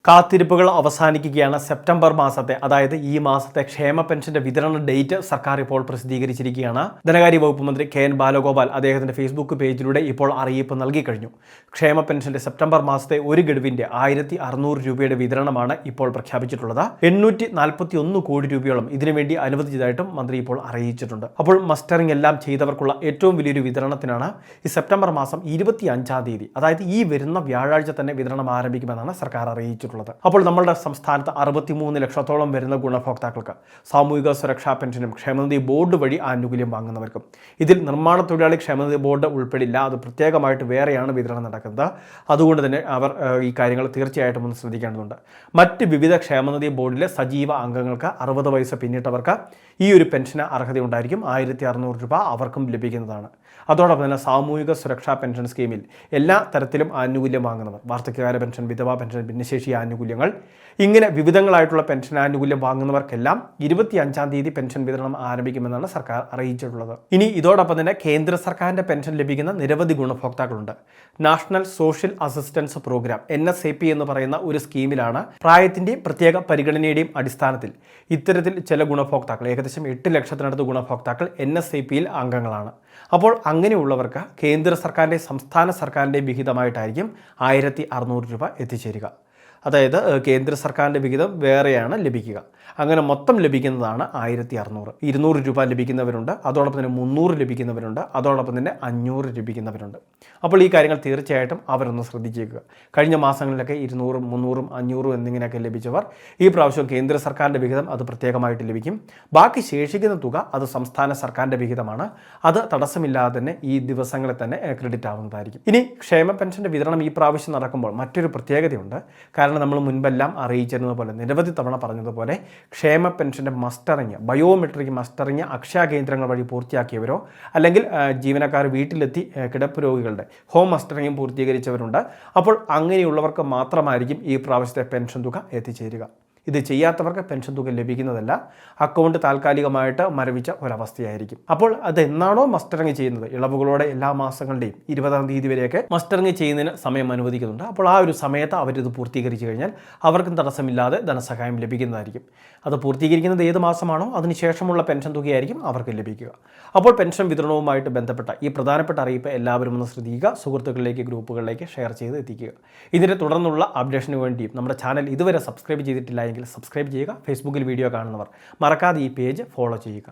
കാത്തിരിപ്പുകൾ അവസാനിക്കുകയാണ്. സെപ്റ്റംബർ മാസത്തെ, അതായത് ഈ മാസത്തെ ക്ഷേമ പെൻഷന്റെ വിതരണ ഡേറ്റ് സർക്കാർ ഇപ്പോൾ പ്രസിദ്ധീകരിച്ചിരിക്കുകയാണ്. ധനകാര്യ വകുപ്പ് മന്ത്രി KN ബാലഗോപാൽ അദ്ദേഹത്തിന്റെ ഫേസ്ബുക്ക് പേജിലൂടെ ഇപ്പോൾ അറിയിപ്പ് നൽകി കഴിഞ്ഞു. ക്ഷേമ പെൻഷന്റെ സെപ്റ്റംബർ മാസത്തെ ഒരു ഗഡുവിന്റെ 1600 രൂപയുടെ വിതരണമാണ് ഇപ്പോൾ പ്രഖ്യാപിച്ചിട്ടുള്ളത്. 841 കോടി രൂപയോളം ഇതിനുവേണ്ടി അനുവദിച്ചതായിട്ടും മന്ത്രി ഇപ്പോൾ അറിയിച്ചിട്ടുണ്ട്. അപ്പോൾ മസ്റ്ററിംഗ് എല്ലാം ചെയ്തവർക്കുള്ള ഏറ്റവും വലിയൊരു വിതരണത്തിനാണ് ഈ സെപ്റ്റംബർ മാസം 25-ാം തീയതി, അതായത് ഈ വരുന്ന വ്യാഴാഴ്ച തന്നെ വിതരണം ആരംഭിക്കുമെന്നാണ് സർക്കാർ അറിയിച്ചിട്ടുള്ളത്. അപ്പോൾ നമ്മുടെ സംസ്ഥാനത്ത് 63 ലക്ഷത്തോളം വരുന്ന ഗുണഭോക്താക്കൾക്ക് സാമൂഹിക സുരക്ഷാ പെൻഷനും ക്ഷേമനിധി ബോർഡ് വഴി ആനുകൂല്യം വാങ്ങുന്നവർക്കും, ഇതിൽ നിർമ്മാണ തൊഴിലാളി ക്ഷേമനിധി ബോർഡ് ഉൾപ്പെടില്ല, അത് പ്രത്യേകമായിട്ട് വേറെയാണ് വിതരണം നടക്കുന്നത്. അതുകൊണ്ട് തന്നെ അവർ ഈ കാര്യങ്ങൾ തീർച്ചയായിട്ടും ഒന്ന് ശ്രദ്ധിക്കേണ്ടതുണ്ട്. മറ്റ് വിവിധ ക്ഷേമനിധി ബോർഡിലെ സജീവ അംഗങ്ങൾക്ക് 60 വയസ്സ് പിന്നിട്ടവർക്ക് ഈ ഒരു പെൻഷന് അർഹതയുണ്ടായിരിക്കും. 1600 രൂപ അവർക്കും ലഭിക്കുന്നതാണ്. അതോടൊപ്പം തന്നെ സാമൂഹിക സുരക്ഷാ പെൻഷൻ സ്കീമിൽ എല്ലാ തരത്തിലും ആനുകൂല്യം വാങ്ങുന്നവർ, വാർദ്ധക്യകാല പെൻഷൻ, വിധവാ പെൻഷൻ, ഭിന്നശേഷി ആനുകൂല്യങ്ങൾ, ഇങ്ങനെ വിവിധങ്ങളായിട്ടുള്ള പെൻഷൻ ആനുകൂല്യം വാങ്ങുന്നവർക്കെല്ലാം 25-ാം തീയതി പെൻഷൻ വിതരണം ആരംഭിക്കുമെന്നാണ് സർക്കാർ അറിയിച്ചിട്ടുള്ളത്. ഇനി ഇതോടൊപ്പം തന്നെ കേന്ദ്ര സർക്കാരിന്റെ പെൻഷൻ ലഭിക്കുന്ന നിരവധി ഗുണഭോക്താക്കളുണ്ട്. National social assistance programme NSAP എന്ന് പറയുന്ന ഒരു സ്കീമിലാണ് പ്രായത്തിന്റെയും പ്രത്യേക പരിഗണനയുടെയും അടിസ്ഥാനത്തിൽ ഇത്തരത്തിൽ ചില ഗുണഭോക്താക്കൾ, ഏകദേശം 8 ലക്ഷത്തിനടുത്ത് ഗുണഭോക്താക്കൾ NSAPയിൽ അംഗങ്ങളാണ്. അപ്പോൾ അങ്ങനെയുള്ളവർക്ക് കേന്ദ്ര സർക്കാരിൻ്റെ സംസ്ഥാന സർക്കാരിൻ്റെ വിഹിതമായിട്ടായിരിക്കും 1600 രൂപ എത്തിച്ചേരുക. അതായത് കേന്ദ്ര സർക്കാരിൻ്റെ വിഹിതം വേറെയാണ് ലഭിക്കുക. അങ്ങനെ മൊത്തം ലഭിക്കുന്നതാണ് 1600. 200 രൂപ ലഭിക്കുന്നവരുണ്ട്, അതോടൊപ്പം തന്നെ 300 ലഭിക്കുന്നവരുണ്ട്, അതോടൊപ്പം തന്നെ 500 ലഭിക്കുന്നവരുണ്ട്. അപ്പോൾ ഈ കാര്യങ്ങൾ തീർച്ചയായിട്ടും അവരൊന്ന് ശ്രദ്ധിച്ചേക്കുക. കഴിഞ്ഞ മാസങ്ങളിലൊക്കെ 200, 300, 500 എന്നിങ്ങനെയൊക്കെ ലഭിച്ചവർ ഈ പ്രാവശ്യം കേന്ദ്ര സർക്കാരിൻ്റെ വിഹിതം അത് പ്രത്യേകമായിട്ട് ലഭിക്കും. ബാക്കി ശേഷിക്കുന്ന തുക അത് സംസ്ഥാന സർക്കാരിൻ്റെ വിഹിതമാണ്. അത് തടസ്സമില്ലാതെ തന്നെ ഈ ദിവസങ്ങളിൽ തന്നെ ക്രെഡിറ്റ് ആവുന്നതായിരിക്കും. ഇനി ക്ഷേമ പെൻഷൻ്റെ വിതരണം ഈ പ്രാവശ്യം നടക്കുമ്പോൾ മറ്റൊരു പ്രത്യേകതയുണ്ട്. കാരണം നമ്മൾ മുൻപെല്ലാം അറിയിച്ചിരുന്നത് പോലെ, നിരവധി തവണ പറഞ്ഞതുപോലെ, ക്ഷേമ പെൻഷൻ്റെ മസ്റ്ററിങ്, ബയോമെട്രിക് മസ്റ്ററിങ് അക്ഷയ കേന്ദ്രങ്ങൾ വഴി പൂർത്തിയാക്കിയവരോ അല്ലെങ്കിൽ ജീവനക്കാർ വീട്ടിലെത്തി കിടപ്പ് രോഗികളുടെ ഹോം മസ്റ്ററിങ്ങും പൂർത്തീകരിച്ചവരുണ്ട്. അപ്പോൾ അങ്ങനെയുള്ളവർക്ക് മാത്രമായിരിക്കും ഈ പ്രാവശ്യത്തെ പെൻഷൻ തുക എത്തിച്ചേരുക. ഇത് ചെയ്യാത്തവർക്ക് പെൻഷൻ തുക ലഭിക്കുന്നതല്ല, അക്കൗണ്ട് താൽക്കാലികമായിട്ട് മരവിച്ച ഒരവസ്ഥയായിരിക്കും. അപ്പോൾ അത് എന്നാണോ മസ്റ്ററിങ് ചെയ്യുന്നത്, ഇളവുകളോടെ എല്ലാ മാസങ്ങളുടെയും 20-ാം തീയതി വരെയൊക്കെ മസ്റ്ററിങ് ചെയ്യുന്നതിന് സമയം അനുവദിക്കുന്നുണ്ട്. അപ്പോൾ ആ ഒരു സമയത്ത് അവരിത് പൂർത്തീകരിച്ചു കഴിഞ്ഞാൽ അവർക്കും തടസ്സമില്ലാതെ ധനസഹായം ലഭിക്കുന്നതായിരിക്കും. അത് പൂർത്തീകരിക്കുന്നത് ഏത് മാസമാണോ അതിനുശേഷമുള്ള പെൻഷൻ തുകയായിരിക്കും അവർക്ക് ലഭിക്കുക. അപ്പോൾ പെൻഷൻ വിതരണവുമായിട്ട് ബന്ധപ്പെട്ട ഈ പ്രധാനപ്പെട്ട അറിയിപ്പ് എല്ലാവരും ഒന്ന് ശ്രദ്ധിക്കുക. സുഹൃത്തുക്കളിലേക്ക്, ഗ്രൂപ്പുകളിലേക്ക് ഷെയർ ചെയ്ത് എത്തിക്കുക. ഇതിൻ്റെ തുടർന്നുള്ള അപ്ഡേഷന് വേണ്ടിയും നമ്മുടെ ചാനൽ ഇതുവരെ സബ്സ്ക്രൈബ് ചെയ്തിട്ടില്ല എങ്കിൽ സബ്സ്ക്രൈബ് ചെയ്യുക. ഫേസ്ബുക്കിൽ വീഡിയോ കാണുന്നവർ മറക്കാതെ ഈ പേജ് ഫോളോ ചെയ്യുക.